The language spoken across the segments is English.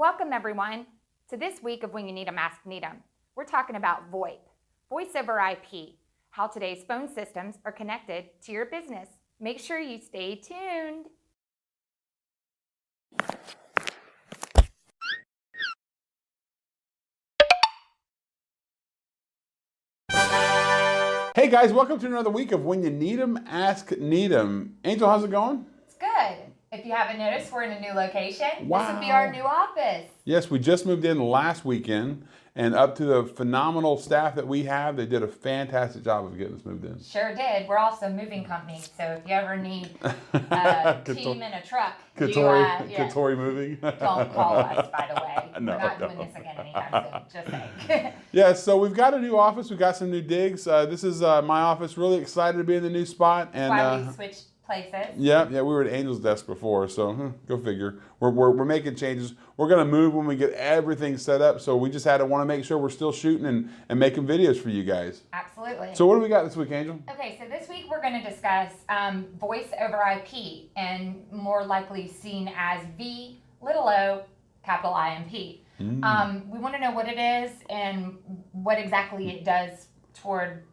Welcome everyone to this week of When You Need 'em, Ask Neadom. We're talking about VoIP, voice over IP, how today's phone systems are connected to your business. Make sure you stay tuned. Hey guys, welcome to another week of When You Need 'em, Ask Neadom. Angel, how's it going? It's good. If you haven't noticed, we're in a new location. Wow. This would be our new office. Yes, we just moved in last weekend, and up to the phenomenal staff that we have, they did a fantastic job of getting us moved in. Sure did. We're also a moving company, so if you ever need a team in a truck, Kotori moving. Don't call us, by the way. No, we're not doing this again anytime soon, just saying. Yeah, so we've got a new office. We've got some new digs. This is my office. Really excited to be in the new spot. And why we switched places. Yeah, we were at Angel's desk before, so go figure. We're making changes. We're gonna move when we get everything set up, so we just want to make sure we're still shooting and making videos for you guys. Absolutely. So what do we got this week, Angel? Okay, so this week we're going to discuss voice over IP, and more likely seen as VO, capital IMP. We want to know what it is and what exactly it does toward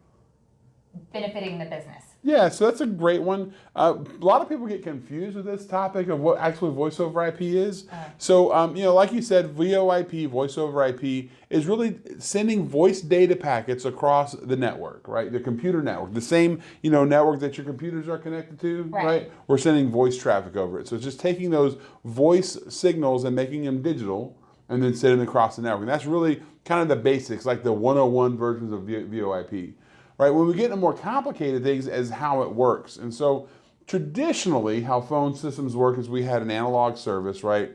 benefiting the business. Yeah, so that's a great one. A lot of people get confused with this topic of what actually voice over IP is. So, like you said, VoIP, voice over IP, is really sending voice data packets across the network, right? The computer network, the same, network that your computers are connected to, right? We're sending voice traffic over it. So it's just taking those voice signals and making them digital and then sending them across the network. And that's really kind of the basics, like the 101 versions of VoIP. Right, when we get into more complicated things as how it works. And so traditionally how phone systems work is we had an analog service, right?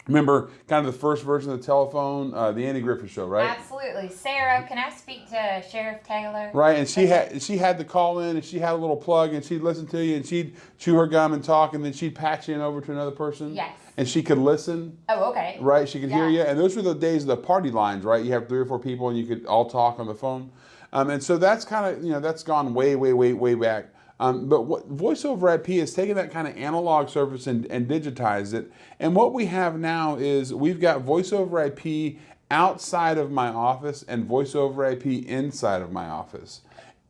Remember kind of the first version of the telephone, the Andy Griffith Show, right? Absolutely. Sarah, can I speak to Sheriff Taylor? Right, and she had to call in, and she had a little plug, and she'd listen to you, and she'd chew her gum and talk, and then she'd patch you in over to another person. Yes. And she could listen. Oh, okay. Right, she could hear you. And those were the days of the party lines, right? You have 3 or 4 people, and you could all talk on the phone. And so that's kind of, that's gone way, way, way, way back. But what voice over IP is taking that kind of analog service and digitized it. And what we have now is we've got voice over IP outside of my office and voice over IP inside of my office.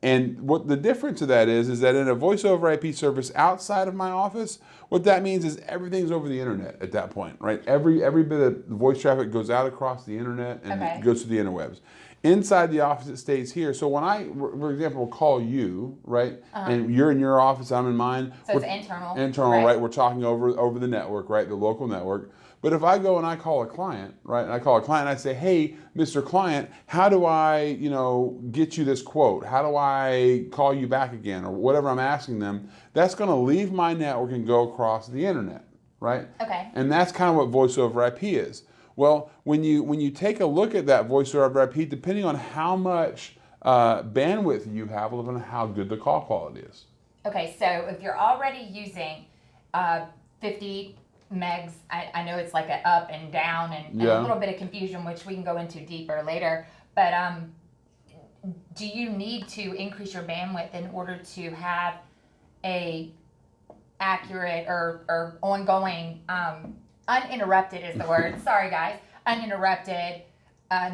And what the difference of that is that in a voice over IP service outside of my office, what that means is everything's over the internet at that point, right? Every bit of voice traffic goes out across the internet and it goes to the interwebs. Inside the office, it stays here. So when I, for example, call you, right, and you're in your office, I'm in mine. So it's internal. Internal, right? We're talking over the network, right, the local network. But if I go and I call a client, right, and I call a client and I say, hey, Mr. Client, how do I, get you this quote? How do I call you back again? Or whatever I'm asking them, that's going to leave my network and go across the internet, right? Okay. And that's kind of what voice over IP is. Well, when you take a look at that voice over IP, depending on how much bandwidth you have, will depend on how good the call quality is. Okay, so if you're already using 50 megs, I know it's like an up and down and a little bit of confusion, which we can go into deeper later, but do you need to increase your bandwidth in order to have a accurate or ongoing uninterrupted is the word. Sorry, guys. Uninterrupted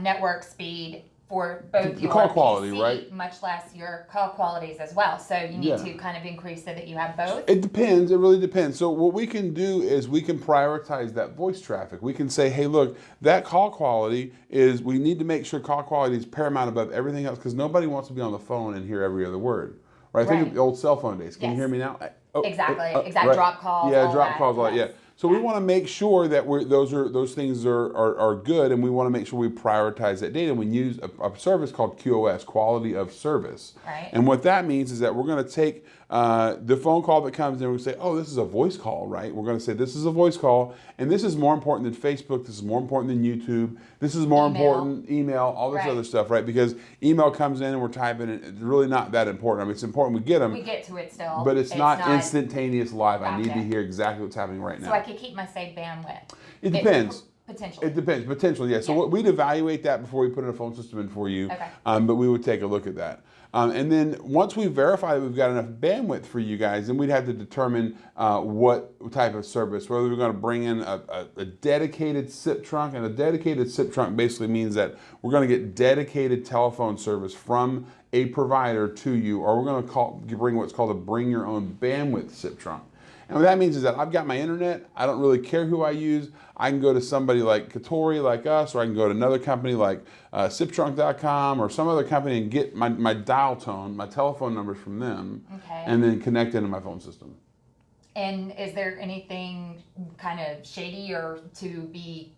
network speed for both your call quality, PC, right? Much less your call qualities as well. So you need to kind of increase so that you have both. It depends. It really depends. So what we can do is we can prioritize that voice traffic. We can say, hey, look, that call quality is, we need to make sure call quality is paramount above everything else because nobody wants to be on the phone and hear every other word. Right? Think of the old cell phone days. Can you hear me now? Exactly. Exact drop calls. Yeah, drop calls, all that. Yeah. So we want to make sure that those things are good, and we want to make sure we prioritize that data. We use a service called QoS, quality of service. Right. And what that means is that we're going to take the phone call that comes in, we say, oh, this is a voice call, right? We're going to say this is a voice call, and this is more important than Facebook, this is more important than YouTube, this is more important, email, all this other stuff, right? Because email comes in and we're typing it, it's really not that important. I mean, it's important we get them. We get to it still. But it's not instantaneous live. I need to hear exactly what's happening right now. So I could keep my saved bandwidth. It depends. Potentially. It depends. Potentially, yeah. So we'd evaluate that before we put in a phone system in for you. Okay. But we would take a look at that. And then once we verify that we've got enough bandwidth for you guys, then we'd have to determine what type of service, whether we're going to bring in a dedicated SIP trunk. And a dedicated SIP trunk basically means that we're going to get dedicated telephone service from a provider to you, or we're going to bring what's called a bring your own bandwidth SIP trunk. And what that means is that I've got my internet, I don't really care who I use. I can go to somebody like Kotori, like us, or I can go to another company like siptrunk.com or some other company and get my dial tone, my telephone numbers from them, and then connect into my phone system. And is there anything kind of shady or to be,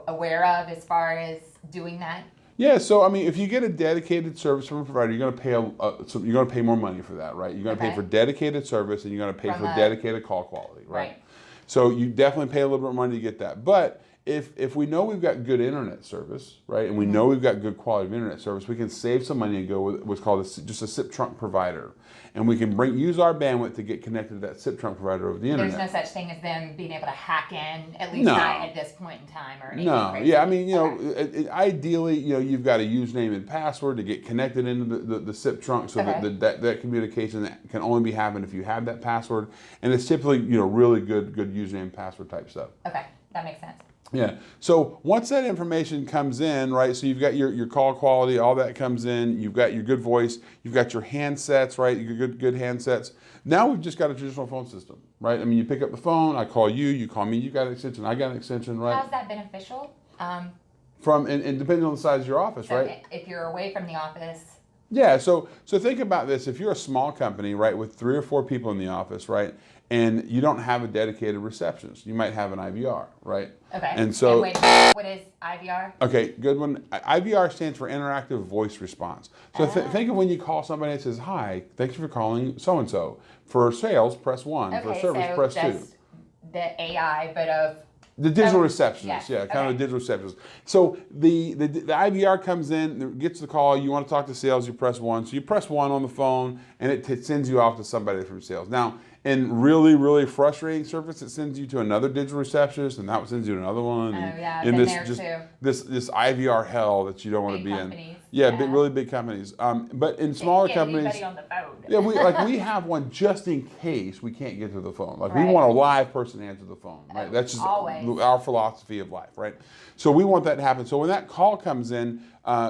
aware of as far as doing that? Yeah, so I mean, if you get a dedicated service from a provider, you're going to pay you're going to pay more money for that, right? You're going to pay for dedicated service, and you're going to pay for dedicated call quality, right? So you definitely pay a little bit more money to get that. But if we know we've got good internet service, right, and we know we've got good quality of internet service, we can save some money and go with what's called just a SIP trunk provider, and we can use our bandwidth to get connected to that SIP trunk provider over the internet. There's no such thing as them being able to hack in, at least not at this point in time, or anything crazy. Yeah, I mean, ideally, you've got a username and password to get connected into the SIP trunk, so that communication that can only be happened if you have that password, and it's typically really good username and password type stuff. Okay, that makes sense. Yeah. So once that information comes in, right, so you've got your call quality, all that comes in, you've got your good voice, you've got your handsets, right, your good handsets. Now we've just got a traditional phone system, right? I mean, you pick up the phone, I call you, you call me, you got an extension, I got an extension, right? How's that beneficial? And depending on the size of your office, right? If you're away from the office. Yeah, so think about this. If you're a small company, right, with 3 or 4 people in the office, right, and you don't have a dedicated receptionist, you might have an IVR, right? Okay. And so, wait, what is IVR? Okay, good one. IVR stands for interactive voice response. So think of when you call somebody that says, "Hi, thank you for calling so-and-so. For sales, press 1. For service, press 2. The AI, but of the digital receptionist, kind of a digital receptionist. So the IVR comes in, gets the call. You want to talk to sales, you press 1. So you press 1 on the phone, and it sends you off to somebody from sales. Now, in really, really frustrating service, it sends you to another digital receptionist, and that sends you to another one. And this IVR hell that you don't want to be in. Yeah, really big companies. But in smaller companies, anybody on the phone. Yeah, we have one just in case we can't get to the phone. Like we want a live person to answer the phone, right? That's just our philosophy of life, right? So we want that to happen. So when that call comes in,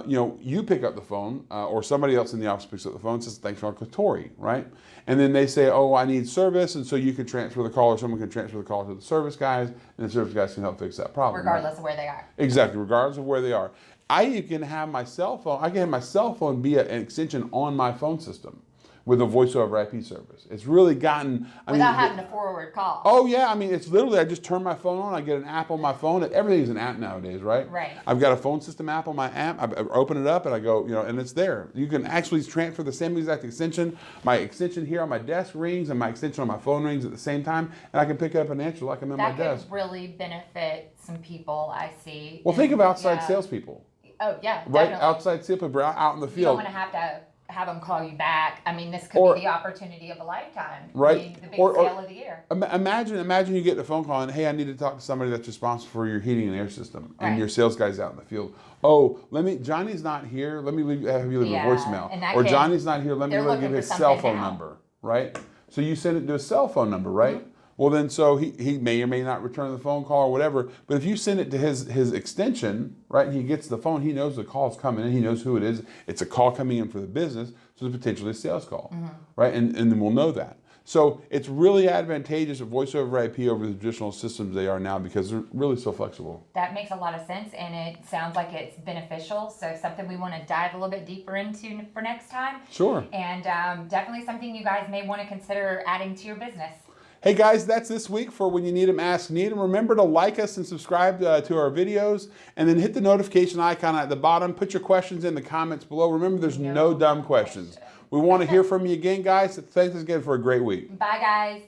you pick up the phone, or somebody else in the office picks up the phone and says, "Thanks for Kotori," right? And then they say, "Oh, I need service," and so you can transfer the call, or someone can transfer the call to the service guys, and the service guys can help fix that problem. Regardless of where they are. Exactly, regardless of where they are. I can have my cell phone. I can have my cell phone be an extension on my phone system with a voice over IP service. It's really gotten without having a forward call. Oh yeah, I mean it's literally I just turn my phone on. I get an app on my phone. Everything's an app nowadays, right? Right. I've got a phone system app on my app. I open it up and I go, and it's there. You can actually transfer the same exact extension. My extension here on my desk rings and my extension on my phone rings at the same time, and I can pick it up and answer like I'm in my desk. That could really benefit some people. I see. Well, think of outside salespeople. Oh yeah, right, definitely. Outside salespeople out in the field. You don't want to have them call you back. I mean, this could be the opportunity of a lifetime. Right. The big sale of the year. Imagine you get a phone call and, "Hey, I need to talk to somebody that's responsible for your heating and air system," and your sales guy's out in the field. "Oh, Johnny's not here. Let me have you leave a voicemail." Or Johnny's not here. Let me give his cell phone number. Right. So you send it to a cell phone number, right? Mm-hmm. Well, then, so he may or may not return the phone call or whatever. But if you send it to his extension, right, and he gets the phone, he knows the call's coming in. He knows who it is. It's a call coming in for the business, so it's potentially a sales call, right? And then we'll know that. So it's really advantageous of voice over IP over the traditional systems they are now because they're really so flexible. That makes a lot of sense, and it sounds like it's beneficial. So something we want to dive a little bit deeper into for next time. Sure. And definitely something you guys may want to consider adding to your business. Hey guys, that's this week for When You Need 'Em, Ask Neadom. Remember to like us and subscribe to our videos, and then hit the notification icon at the bottom. Put your questions in the comments below. Remember, there's no dumb questions. We want to hear from you again, guys. Thanks again for a great week. Bye, guys.